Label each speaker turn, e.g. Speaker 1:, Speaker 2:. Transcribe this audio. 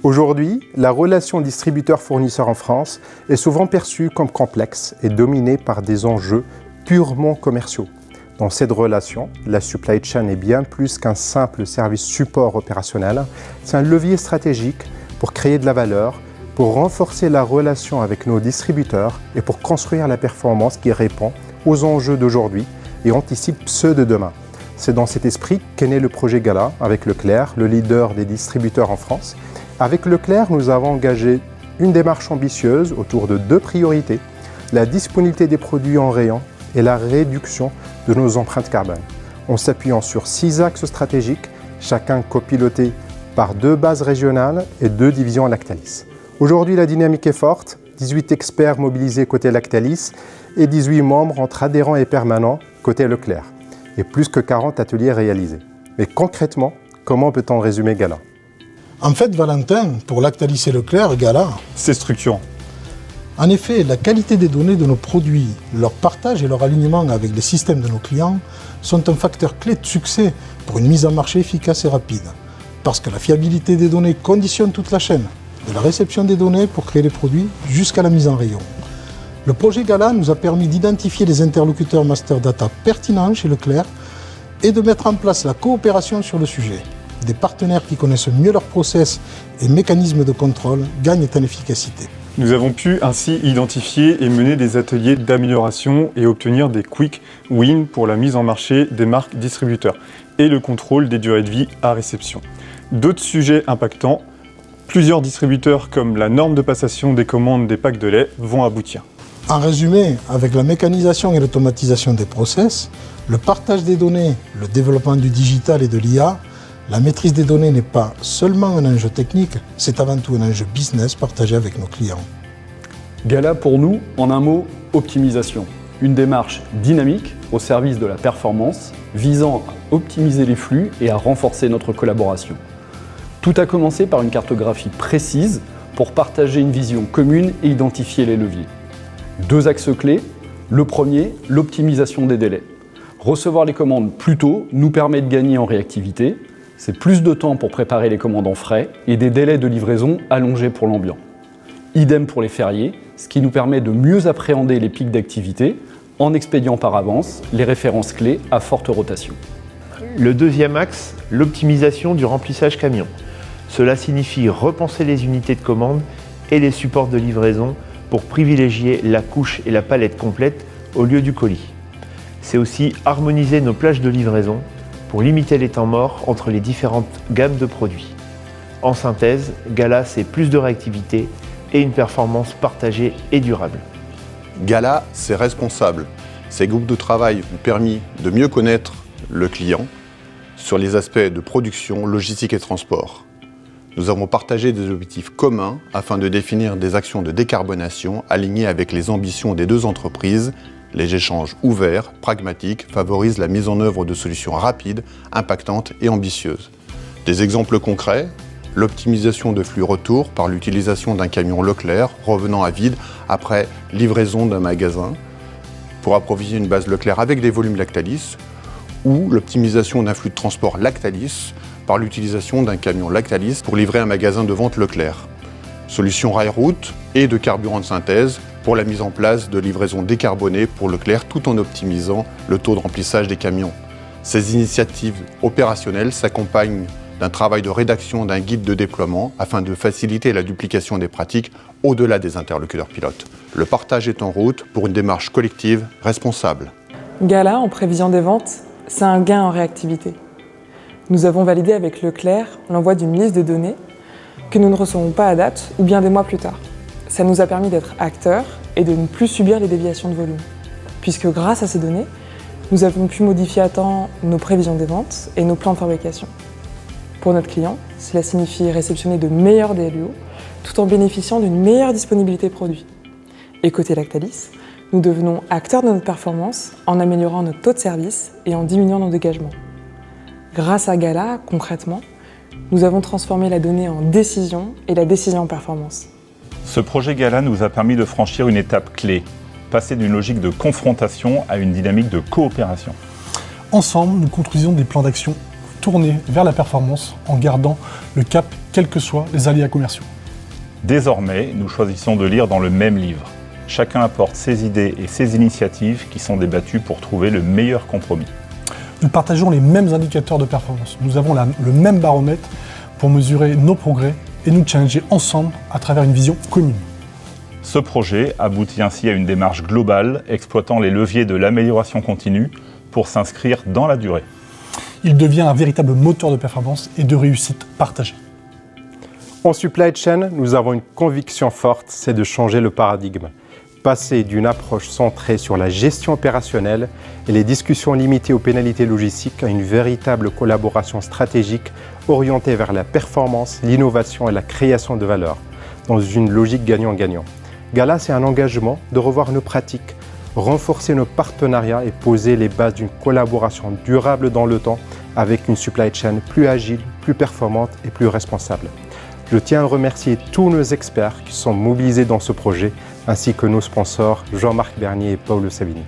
Speaker 1: Aujourd'hui, la relation distributeur-fournisseur en France est souvent perçue comme complexe et dominée par des enjeux purement commerciaux. Dans cette relation, la supply chain est bien plus qu'un simple service support opérationnel. C'est un levier stratégique pour créer de la valeur, pour renforcer la relation avec nos distributeurs et pour construire la performance qui répond aux enjeux d'aujourd'hui et anticipe ceux de demain. C'est dans cet esprit qu'est né le projet Gala avec Leclerc, le leader des distributeurs en France. Avec Leclerc, nous avons engagé une démarche ambitieuse autour de 2 priorités, la disponibilité des produits en rayon et la réduction de nos empreintes carbone. En s'appuyant sur 6 axes stratégiques, chacun copiloté par 2 bases régionales et 2 divisions Lactalis. Aujourd'hui, la dynamique est forte, 18 experts mobilisés côté Lactalis et 18 membres entre adhérents et permanents côté Leclerc, et plus que 40 ateliers réalisés. Mais concrètement, comment peut-on résumer Gala ?
Speaker 2: En fait, Valentin, pour Lactalis et Leclerc, Gala,
Speaker 3: c'est structurant.
Speaker 2: En effet, la qualité des données de nos produits, leur partage et leur alignement avec les systèmes de nos clients sont un facteur clé de succès pour une mise en marché efficace et rapide. Parce que la fiabilité des données conditionne toute la chaîne, de la réception des données pour créer les produits jusqu'à la mise en rayon. Le projet Gala nous a permis d'identifier les interlocuteurs master data pertinents chez Leclerc et de mettre en place la coopération sur le sujet. Des partenaires qui connaissent mieux leurs process et mécanismes de contrôle gagnent en efficacité.
Speaker 3: Nous avons pu ainsi identifier et mener des ateliers d'amélioration et obtenir des quick wins pour la mise en marché des marques distributeurs et le contrôle des durées de vie à réception. D'autres sujets impactants, plusieurs distributeurs comme la norme de passation des commandes des packs de lait vont aboutir.
Speaker 2: En résumé, avec la mécanisation et l'automatisation des process, le partage des données, le développement du digital et de l'IA, la maîtrise des données n'est pas seulement un enjeu technique, c'est avant tout un enjeu business partagé avec nos clients.
Speaker 4: Gala pour nous, en un mot, optimisation. Une démarche dynamique au service de la performance, visant à optimiser les flux et à renforcer notre collaboration. Tout a commencé par une cartographie précise pour partager une vision commune et identifier les leviers. 2 axes clés. Le premier, l'optimisation des délais. Recevoir les commandes plus tôt nous permet de gagner en réactivité. C'est plus de temps pour préparer les commandes en frais et des délais de livraison allongés pour l'ambiant. Idem pour les fériés, ce qui nous permet de mieux appréhender les pics d'activité en expédiant par avance les références clés à forte rotation.
Speaker 5: Le deuxième axe, l'optimisation du remplissage camion. Cela signifie repenser les unités de commande et les supports de livraison pour privilégier la couche et la palette complète au lieu du colis. C'est aussi harmoniser nos plages de livraison pour limiter les temps morts entre les différentes gammes de produits. En synthèse, Gala, c'est plus de réactivité et une performance partagée et durable.
Speaker 6: Gala, c'est responsable. Ces groupes de travail ont permis de mieux connaître le client sur les aspects de production, logistique et transport. Nous avons partagé des objectifs communs afin de définir des actions de décarbonation alignées avec les ambitions des 2 entreprises. Les échanges ouverts, pragmatiques, favorisent la mise en œuvre de solutions rapides, impactantes et ambitieuses. Des exemples concrets, l'optimisation de flux retour par l'utilisation d'un camion Leclerc revenant à vide après livraison d'un magasin pour approvisionner une base Leclerc avec des volumes Lactalis, ou l'optimisation d'un flux de transport Lactalis par l'utilisation d'un camion Lactalis pour livrer un magasin de vente Leclerc. Solution rail-route et de carburant de synthèse pour la mise en place de livraisons décarbonées pour Leclerc tout en optimisant le taux de remplissage des camions. Ces initiatives opérationnelles s'accompagnent d'un travail de rédaction d'un guide de déploiement afin de faciliter la duplication des pratiques au-delà des interlocuteurs pilotes. Le partage est en route pour une démarche collective responsable.
Speaker 7: Gala, en prévision des ventes, c'est un gain en réactivité. Nous avons validé avec Leclerc l'envoi d'une liste de données que nous ne recevons pas à date ou bien des mois plus tard. Ça nous a permis d'être acteurs et de ne plus subir les déviations de volume. Puisque grâce à ces données, nous avons pu modifier à temps nos prévisions des ventes et nos plans de fabrication. Pour notre client, cela signifie réceptionner de meilleurs DLUO tout en bénéficiant d'une meilleure disponibilité produit. Et côté Lactalis, nous devenons acteurs de notre performance en améliorant notre taux de service et en diminuant nos dégagements. Grâce à Gala, concrètement, nous avons transformé la donnée en décision et la décision en performance.
Speaker 8: Ce projet Gala nous a permis de franchir une étape clé, passer d'une logique de confrontation à une dynamique de coopération.
Speaker 9: Ensemble, nous construisons des plans d'action tourner vers la performance en gardant le cap, quels que soient les aléas commerciaux.
Speaker 8: Désormais, nous choisissons de lire dans le même livre. Chacun apporte ses idées et ses initiatives qui sont débattues pour trouver le meilleur compromis.
Speaker 9: Nous partageons les mêmes indicateurs de performance. Nous avons le même baromètre pour mesurer nos progrès et nous challenger ensemble à travers une vision commune.
Speaker 8: Ce projet aboutit ainsi à une démarche globale exploitant les leviers de l'amélioration continue pour s'inscrire dans la durée.
Speaker 9: Il devient un véritable moteur de performance et de réussite partagée.
Speaker 1: En supply chain, nous avons une conviction forte, c'est de changer le paradigme. Passer d'une approche centrée sur la gestion opérationnelle et les discussions limitées aux pénalités logistiques à une véritable collaboration stratégique orientée vers la performance, l'innovation et la création de valeur, dans une logique gagnant-gagnant. Gala, c'est un engagement de revoir nos pratiques, renforcer nos partenariats et poser les bases d'une collaboration durable dans le temps avec une supply chain plus agile, plus performante et plus responsable. Je tiens à remercier tous nos experts qui sont mobilisés dans ce projet, ainsi que nos sponsors Jean-Marc Bernier et Paul Savini.